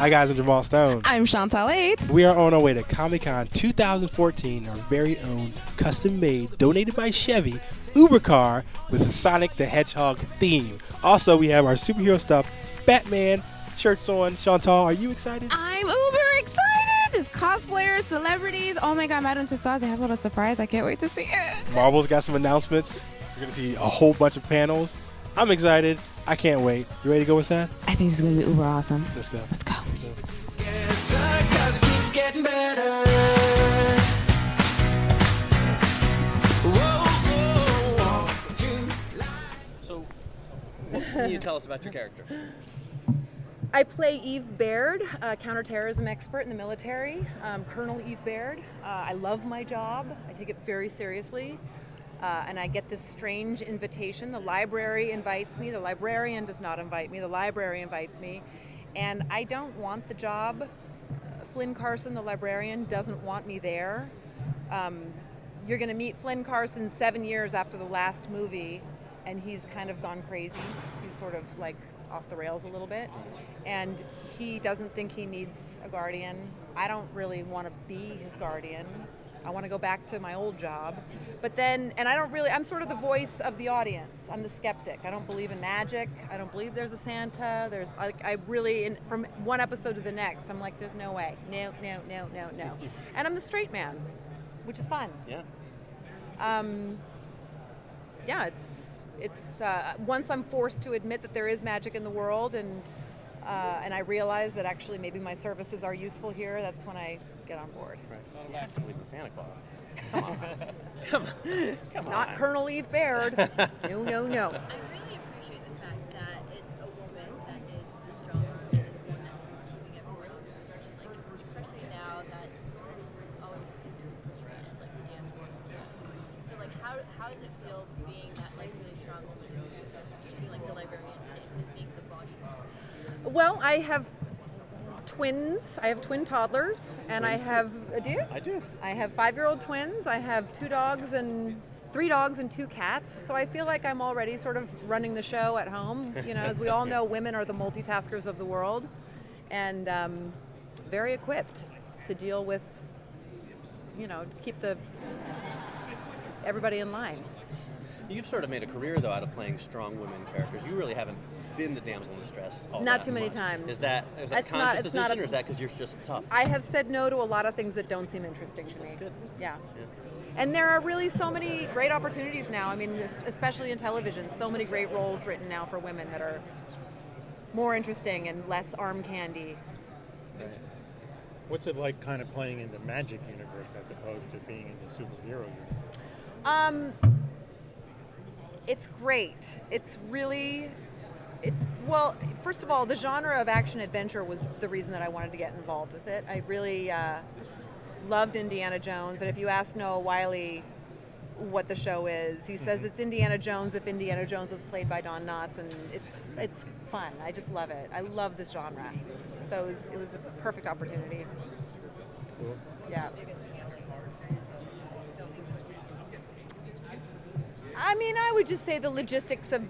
Hi guys, I'm Jamal Stone. I'm Chantal Aids. We are on our way to Comic-Con 2014, our very own custom-made, donated by Chevy, Uber car with a Sonic the Hedgehog theme. Also, we have our superhero stuff, Batman shirts on. Chantal, are you excited? I'm uber excited. There's cosplayers, celebrities. Oh my God, Madame Tussauds, they have a little surprise. I can't wait to see it. Marvel's got some announcements. You're going to see a whole bunch of panels. I'm excited. I can't wait. You ready to go with that? I think it's going to be uber awesome. Let's go. Let's go. So, what can you tell us about your character? I play Eve Baird, a counterterrorism expert in the military, Colonel Eve Baird. I love my job. I take it very seriously. And I get this strange invitation. The library invites me. The librarian does not invite me. The library invites me. And I don't want the job. Flynn Carson, the librarian, doesn't want me there. You're going to meet Flynn Carson 7 years after the last movie, and he's kind of gone crazy. He's sort of like off the rails a little bit. And he doesn't think he needs a guardian. I don't really want to be his guardian. I want to go back to my old job. But then, and I'm sort of the voice of the audience. I'm the skeptic. I don't believe in magic. I don't believe there's a Santa. From one episode to the next, I'm like, there's no way. No. And I'm the straight man, which is fun. Yeah. It's once I'm forced to admit that there is magic in the world and I realize that actually maybe my services are useful here, that's when I get on board. Right. Well, you have to believe in Santa Claus. Come on. Not Colonel Eve Baird. No. I really appreciate the fact that it's a woman that is the stronger and it's one that's keeping everyone she's like, especially now that it's always seemed to be portrayed as like the damsel in distress. So like how does it feel being that like really strong woman who's keeping like the librarian safe as being the body? Well, I have twins. I have twin toddlers, and I have. Do you? I do. I have 5-year-old twins. I have 3 dogs and 2 cats. So I feel like I'm already sort of running the show at home. You know, as we all know, women are the multitaskers of the world, and very equipped to deal with, keep everybody in line. You've sort of made a career, though, out of playing strong women characters. You really haven't been the damsel in distress all Not that too many much. times. Is that a conscious decision, or is that because you're just tough? I have said no to a lot of things that don't seem interesting to me. That's good. Yeah. And there are really so many great opportunities now. I mean, especially in television, so many great roles written now for women that are more interesting and less arm candy. Right. What's it like kind of playing in the magic universe as opposed to being in the superhero universe? It's great. Well, first of all, the genre of action-adventure was the reason that I wanted to get involved with it. I really loved Indiana Jones, and if you ask Noah Wiley what the show is, he says it's Indiana Jones if Indiana Jones was played by Don Knotts, and it's fun. I just love it. I love this genre. So it was a perfect opportunity. Cool. Yeah. I mean, I would just say the logistics of,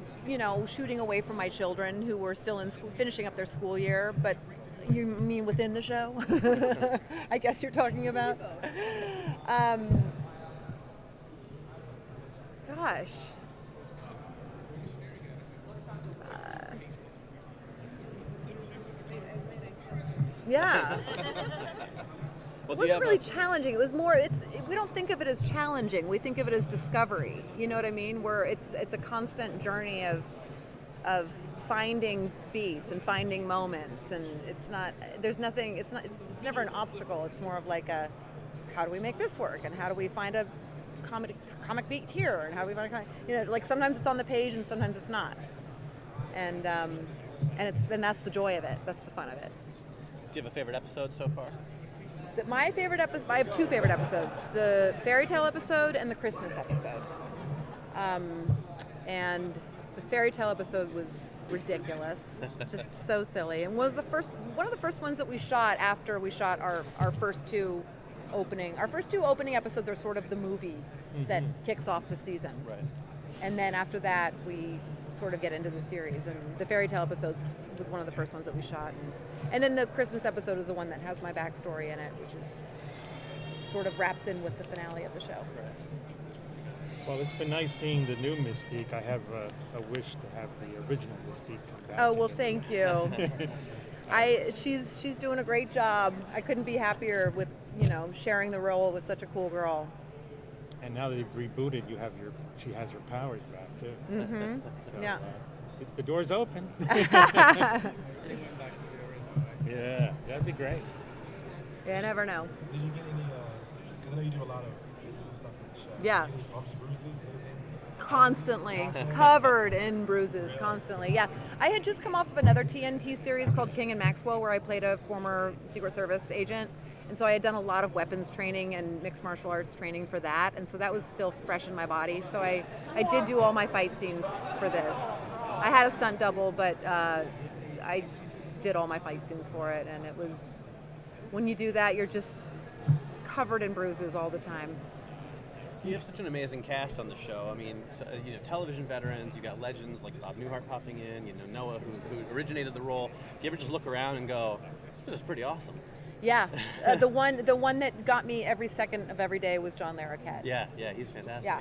shooting away from my children who were still in school, finishing up their school year, but you mean within the show? I guess you're talking about. Gosh. Yeah. It wasn't really challenging. It was more, we don't think of it as challenging. We think of it as discovery. You know what I mean? Where it's a constant journey of finding beats and finding moments, and it's never an obstacle. It's more of like how do we make this work, and how do we find a comic beat here, and how do we find like sometimes it's on the page and sometimes it's not. And that's the joy of it. That's the fun of it. Do you have a favorite episode so far? My favorite episode, I have 2 favorite episodes, the fairy tale episode and the Christmas episode. And the fairy tale episode was ridiculous, just so silly, and was one of the first ones that we shot after we shot our first 2 opening. Our first 2 opening episodes are sort of the movie that kicks off the season. Right. And then after that, we sort of get into the series. And the fairy tale episodes was one of the first ones that we shot. And then the Christmas episode is the one that has my backstory in it, which is sort of wraps in with the finale of the show. Well, it's been nice seeing the new Mystique. I have a wish to have the original Mystique come back. Oh, well, thank you. She's doing a great job. I couldn't be happier with, sharing the role with such a cool girl. And now that they've rebooted, she has her powers back too. Mm-hmm. So, Yeah. The door's open. Yeah, that'd be great. Yeah, I never know. Did you get any, because I know you do a lot of physical stuff in the show. Yeah. Any bumps, bruises, anything? Constantly. Covered in bruises, constantly. Yeah. I had just come off of another TNT series called King and Maxwell, where I played a former Secret Service agent. And so I had done a lot of weapons training and mixed martial arts training for that. And so that was still fresh in my body. So I did do all my fight scenes for this. I had a stunt double, but I did all my fight scenes for it. And it was, when you do that, you're just covered in bruises all the time. You have such an amazing cast on the show. I mean, television veterans. You got legends like Bob Newhart popping in. Noah, who originated the role. Do you ever just look around and go, "This is pretty awesome"? Yeah, the one that got me every second of every day was John Larroquette. Yeah, he's fantastic. Yeah.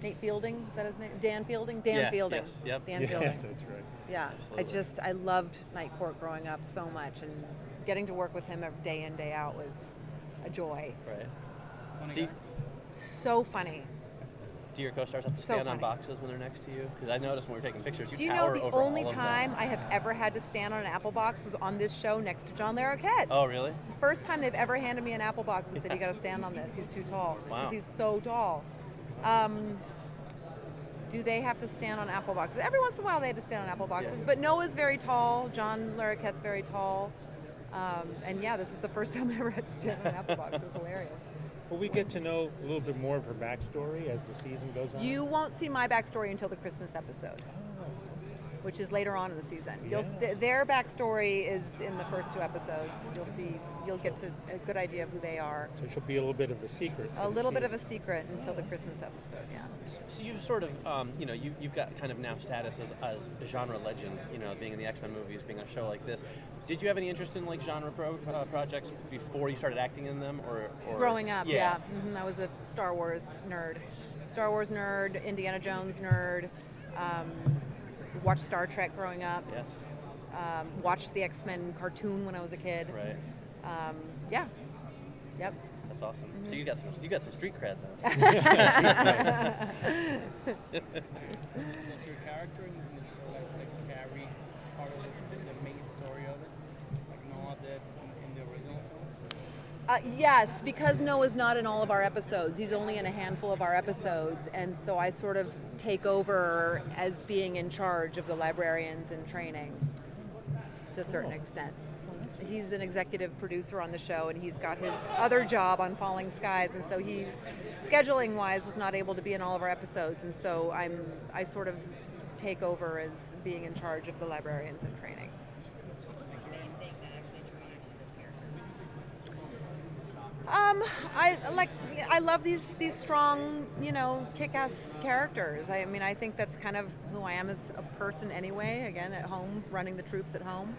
Nate Fielding, is that his name? Dan Fielding? Dan Fielding. Yes, yep. Dan Fielding. Yes, that's right. Yeah, Absolutely. I loved Night Court growing up so much, and getting to work with him day in, day out was a joy. Right. So funny. Do your co-stars have to So stand on funny. boxes when they're next to you? Because I noticed when we were taking pictures, Do you know tower the over only all of them. time I have ever had to stand on an apple box was on this show next to John Larroquette? Oh, really? The first time they've ever handed me an apple box and said, "You got to stand on this. He's too tall." Wow. Because he's so tall. Do they have to stand on apple boxes? Every once in a while they had to stand on apple boxes. Yeah. But Noah's very tall. John Larroquette's very tall. And yeah, this is the first time I ever had to stand on an apple box. It was hilarious. Will we get to know a little bit more of her backstory as the season goes on? You won't see my backstory until the Christmas episode, which is later on in the season. Their backstory is in the first 2 episodes. You'll get to a good idea of who they are. So she'll be a little bit of a secret. A little bit of a secret until the Christmas episode, yeah. So you've sort of, you've got kind of now status as a genre legend, being in the X-Men movies, being on a show like this. Did you have any interest in genre projects before you started acting in them, or Growing up, yeah. Mm-hmm. I was a Star Wars nerd, Indiana Jones nerd. Watched Star Trek growing up. Yes. Watched the X-Men cartoon when I was a kid. Right. Yeah. Yep. That's awesome. Mm-hmm. So you got some street cred then. Was your character in the show like carry part of the main story of it, like Noah did in the original film? Yes, because Noah's not in all of our episodes. He's only in a handful of our episodes, and so I sort of take over as being in charge of the librarians in training to a certain extent. He's an executive producer on the show, and he's got his other job on Falling Skies, and so he, scheduling-wise, was not able to be in all of our episodes, and so I sort of take over as being in charge of the librarians in training. What's the main thing that actually drew you to this character? I love these strong, kick-ass characters. I mean, I think that's kind of who I am as a person anyway. Again, at home, running the troops at home.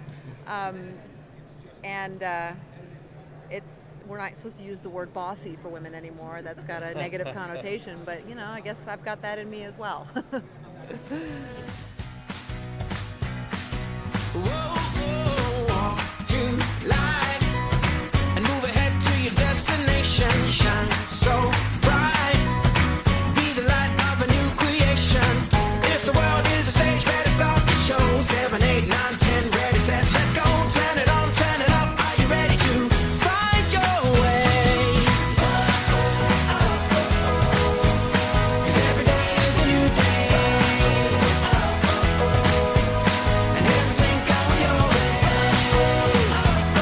We're not supposed to use the word bossy for women anymore. That's got a negative connotation, but I guess I've got that in me as well. Whoa.